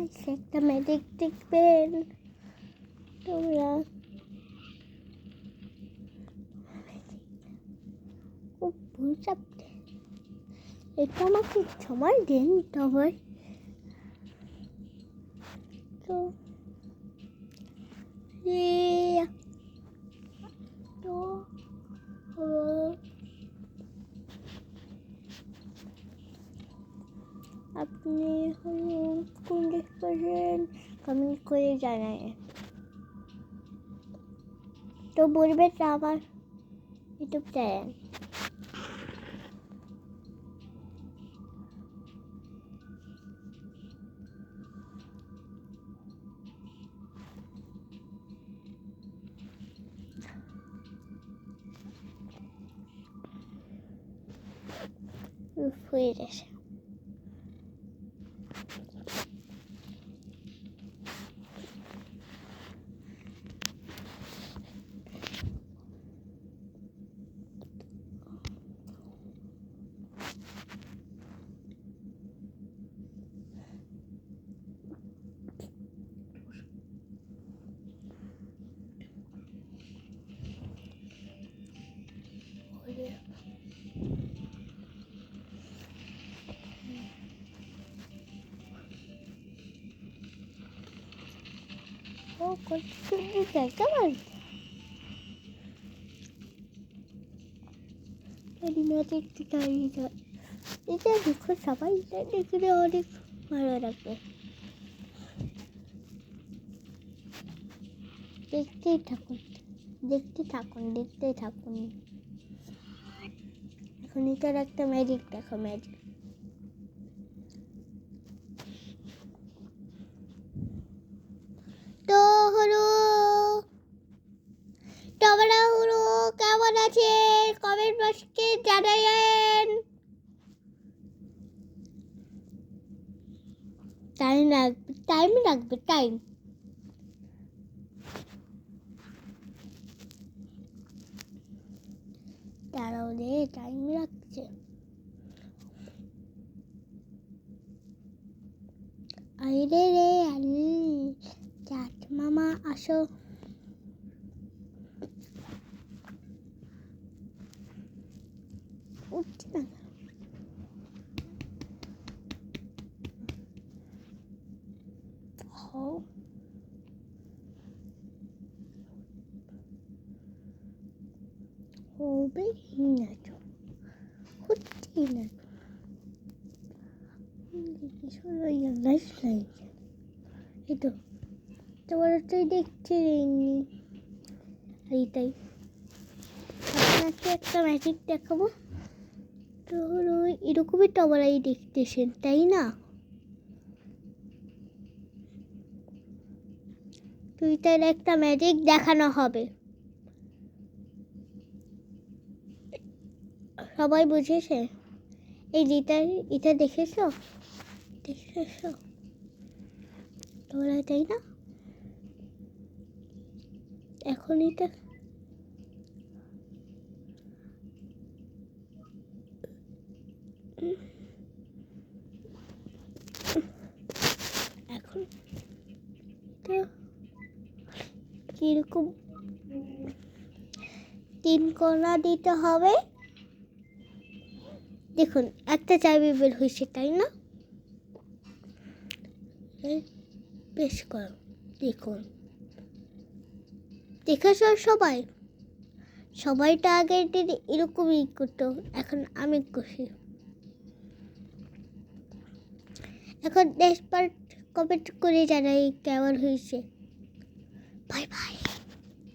Guys, একটা magic দেখবেন তোমরা। ও ভুল চাপতে, এটা আমাকে সময় দিন তবে তো তো আপনি কোন দেশ পড়েন কমেন্ট করে জানায়। তো বলবে আমার ইউটিউব চ্যানেল। হয়ে গেছে। ও করতে জায়গা বাড়ছে। এটা দেখো সবাই, দেখলে অনেক ভালো লাগবে। দেখতেই থাকুন, দেখতেই থাকুন। এখন এটার একটা ম্যাজিক দেখো, ম্যাজিক। তো হলো তোমরা হলো কেমন আছে কমেন্ট বক্সে জানাবেন। টাইম লাগবে। দাঁড়াও রে, টাইম লাগছে। আরে রে আলি, চাট মামা আসো। উঠছে না। হবে না তো, হচ্ছে না তো। এই তো তোমার তুই দেখছি এইটাই আপনাকে একটা ম্যাজিক দেখাবো। তো হলো এরকমই টবলাই দেখতেছেন তাই না? তুইটার একটা ম্যাজিক দেখানো হবে, সবাই বুঝেছে? এই এটা দেখেছো তোমরা, তাই না? এখন এটা এখন তো কিরকম 3 কোণা দিতে হবে। দেখুন একটা চাবি বের হয়েছে তাই না? বেশ করো, দেখুন দেখেছো সবাইটা আগে এরকমই করতো, এখন আমি খুশি। এখন নেক্সট পার্ট কমেন্ট করে জানাই কেমন হয়েছে। Bye bye.